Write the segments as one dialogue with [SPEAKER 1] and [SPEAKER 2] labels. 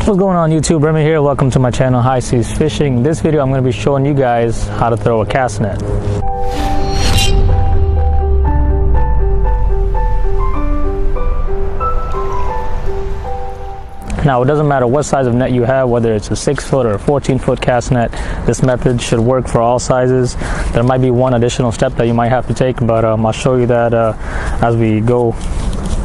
[SPEAKER 1] What's going on YouTube? Remy here. Welcome to my channel High Seas Fishing. In this video I'm going to be showing you guys how to throw a cast net. Now it doesn't matter what size of net you have, whether it's a 6-foot or a 14-foot cast net, this method should work for all sizes. There might be one additional step that you might have to take, but I'll show you that as we go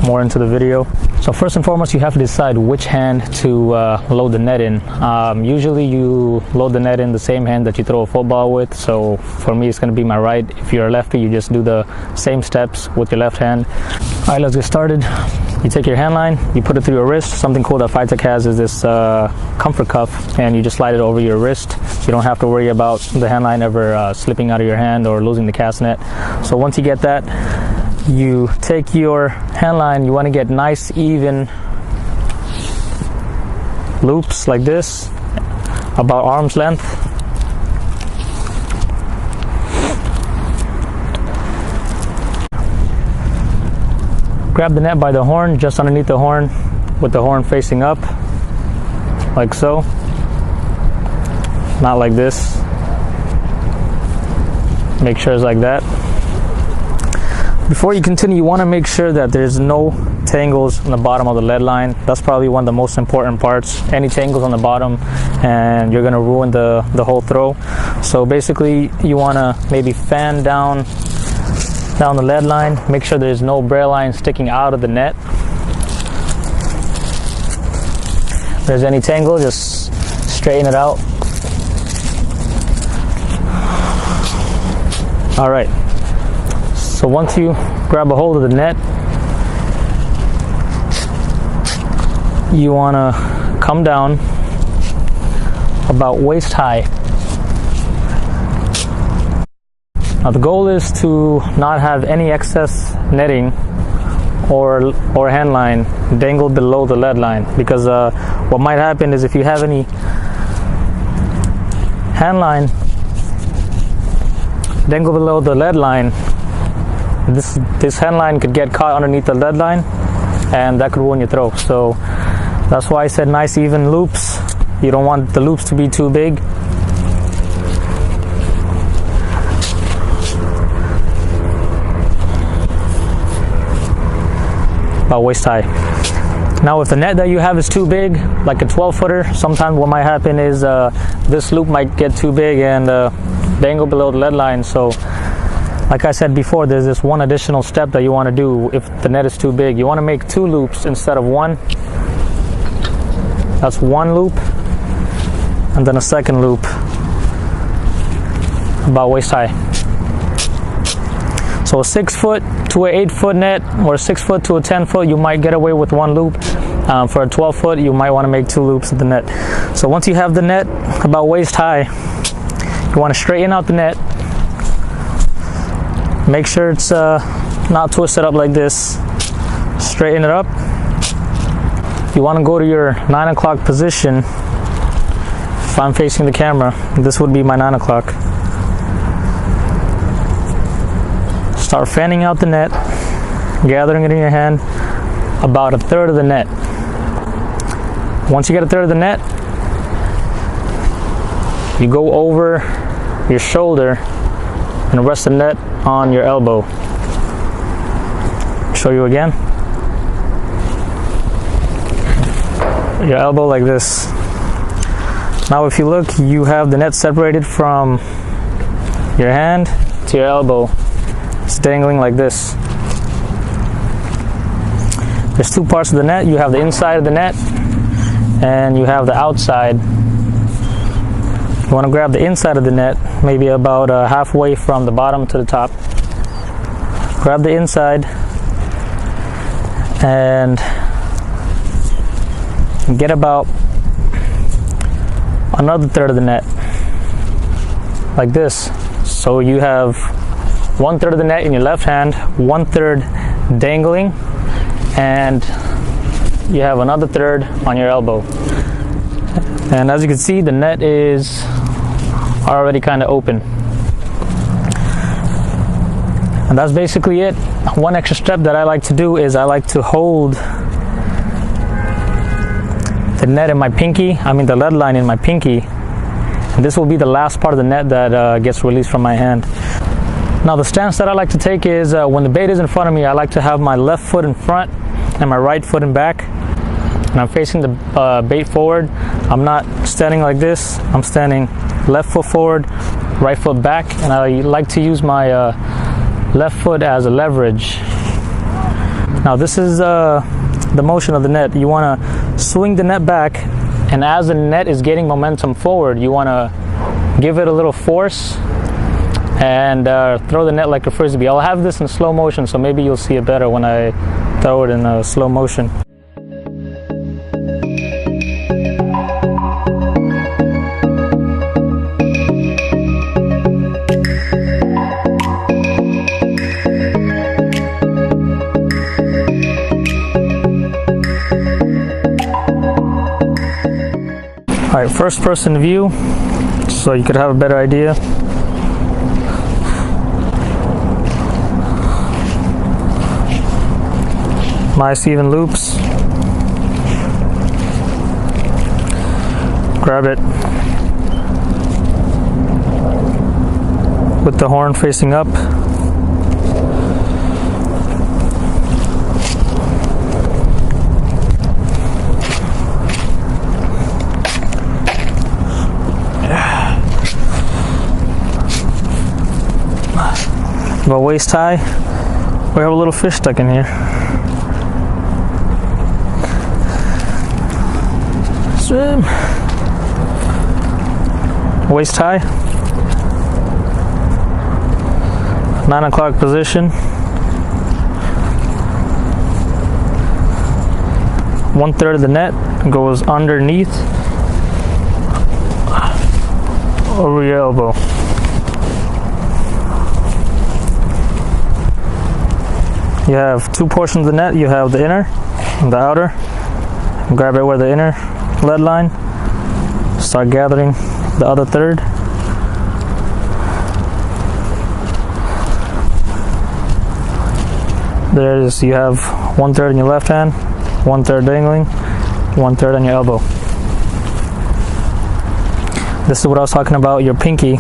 [SPEAKER 1] more into the video. So first and foremost, you have to decide which hand to load the net in. Usually you load the net in the same hand that you throw a football with, so for me it's going to be my right. If you're a lefty, you just do the same steps with your left hand. Alright, let's get started. You take your hand line, you put it through your wrist. Something cool that Phytech has is this comfort cuff, and you just slide it over your wrist. You don't have to worry about the hand line ever slipping out of your hand or losing the cast net. So once you get that, you take your hand line, you want to get nice even loops like this, about arm's length. Grab the net by the horn, just underneath the horn, with the horn facing up, like so. Not like this. Make sure it's like that. Before you continue, you want to make sure that there's no tangles on the bottom of the lead line. That's probably one of the most important parts. Any tangles on the bottom and you're going to ruin the whole throw. So basically you want to maybe fan down the lead line. Make sure there's no braille line sticking out of the net. If there's any tangle, just straighten it out. All right. So once you grab a hold of the net, you want to come down about waist high. Now the goal is to not have any excess netting or hand line dangle below the lead line, because what might happen is if you have any hand line dangle below the lead line, this hand line could get caught underneath the lead line and that could ruin your throw. So that's why I said nice even loops. You don't want the loops to be too big. About waist high. Now if the net that you have is too big, like a 12-footer, sometimes what might happen is this loop might get too big and dangle below the lead line. So like I said before, there's this one additional step that you want to do if the net is too big. You want to make 2 loops instead of 1. That's 1 loop, and then a second loop about waist high. So a 6-foot to an 8-foot net, or a 6-foot to a 10-foot, you might get away with 1 loop. For a 12-foot, you might want to make 2 loops at the net. So once you have the net about waist high, you want to straighten out the net. Make sure it's not twisted up like this. Straighten it up. You want to go to your 9 o'clock position. If I'm facing the camera, this would be my 9 o'clock. Start fanning out the net, gathering it in your hand, about 1/3 of the net. Once you get 1/3 of the net, you go over your shoulder and rest the net on your elbow. Show you again. Your elbow like this. Now if you look, you have the net separated from your hand to your elbow. It's dangling like this. There's 2 parts of the net. You have the inside of the net and you have the outside. You want to grab the inside of the net, maybe about halfway from the bottom to the top. Grab the inside and get about another 1/3 of the net, like this. So you have 1/3 of the net in your left hand, 1/3 dangling, and you have another 1/3 on your elbow. And as you can see, the net is already kind of open. And that's basically it. One extra step that I like to do is I like to hold the net in my pinky, the lead line in my pinky. And this will be the last part of the net that gets released from my hand. Now the stance that I like to take is when the bait is in front of me, I like to have my left foot in front and my right foot in back. And I'm facing the bait forward. I'm not standing like this. I'm standing left foot forward, right foot back. And I like to use my left foot as a leverage. Now this is the motion of the net. You want to swing the net back, and as the net is getting momentum forward, you want to give it a little force and throw the net like a frisbee. I'll have this in slow motion, so maybe you'll see it better when I throw it in slow motion. Alright, first person view, so you could have a better idea. Nice even loops. Grab it with the horn facing up. About waist high. We have a little fish stuck in here. Swim. Waist high. 9 o'clock position. 1/3 of the net goes underneath over your elbow. You have two portions of the net. You have the inner and the outer. Grab it where the inner lead line. Start gathering the other third. There it is. You have 1/3 in your left hand, 1/3 dangling, 1/3 on your elbow. This is what I was talking about. Your pinky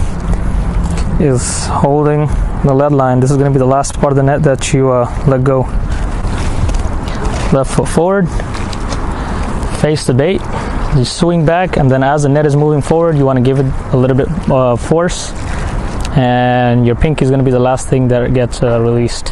[SPEAKER 1] is holding the lead line. This is going to be the last part of the net that you let go. Left foot forward, face the bait, you swing back, and then as the net is moving forward, you want to give it a little bit force, and your pinky is going to be the last thing that gets released.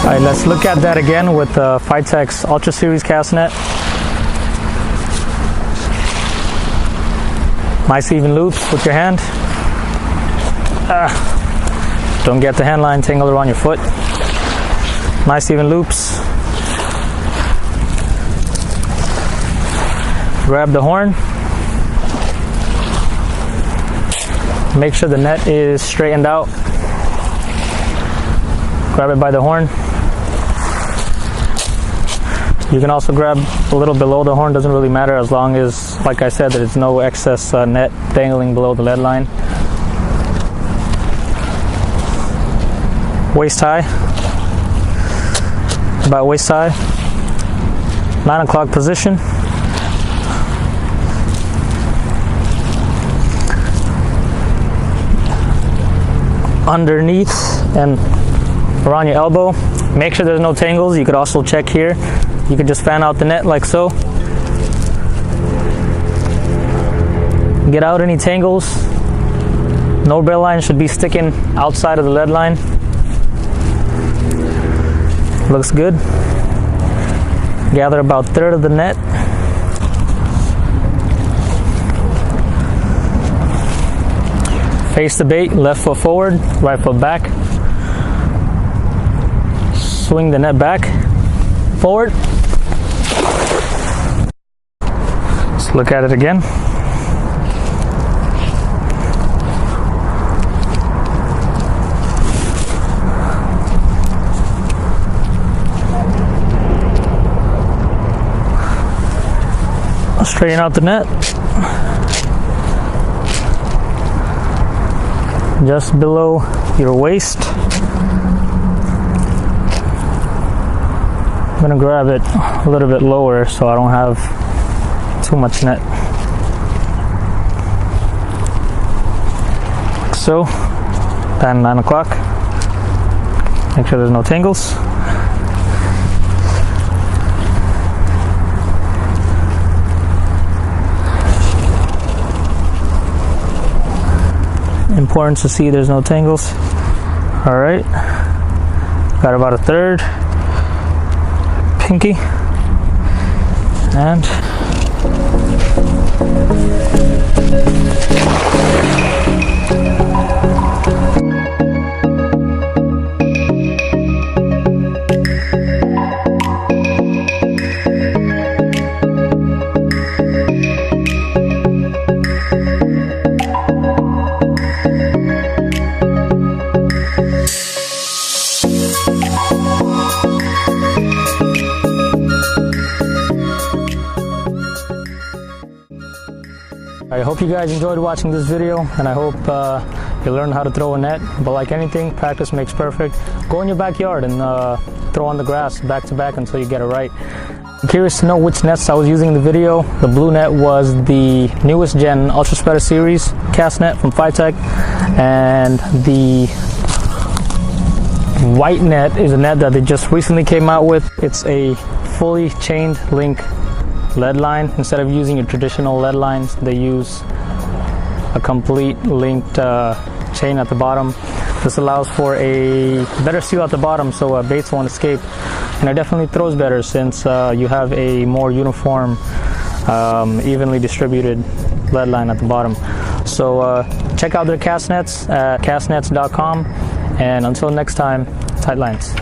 [SPEAKER 1] Alright, let's look at that again with the Phytex Ultra Series cast net. Nice even loops with your hand. Don't get the hand line tangled around your foot. Nice even loops. Grab the horn. Make sure the net is straightened out. Grab it by the horn. You can also grab a little below the horn, doesn't really matter as long as, like I said, there's no excess net dangling below the lead line. Waist high. About waist high. 9 o'clock position. Underneath and around your elbow. Make sure there's no tangles. You could also check here. You could just fan out the net like so. Get out any tangles. No bail line should be sticking outside of the lead line. Looks good. Gather about 1/3 of the net. Face the bait, left foot forward, right foot back. Swing the net back, forward. Let's look at it again. Straighten out the net. Just below your waist. I'm gonna grab it a little bit lower so I don't have too much net. Like so. Then 9 o'clock. Make sure there's no tangles. Important to see there's no tangles. All right, got about a third pinky, and I hope you guys enjoyed watching this video, and I hope you learned how to throw a net. But like anything, practice makes perfect. Go in your backyard and throw on the grass back to back until you get it right. I'm curious to know which nets I was using in the video. The blue net was the newest gen Ultra Spreader Series cast net from Phytech, and the white net is a net that they just recently came out with. It's a fully chained link lead line. Instead of using your traditional lead lines, they use a complete linked chain at the bottom. This allows for a better seal at the bottom so baits won't escape, and it definitely throws better since you have a more uniform, evenly distributed lead line at the bottom. So check out their cast nets at castnets.com, and until next time, tight lines.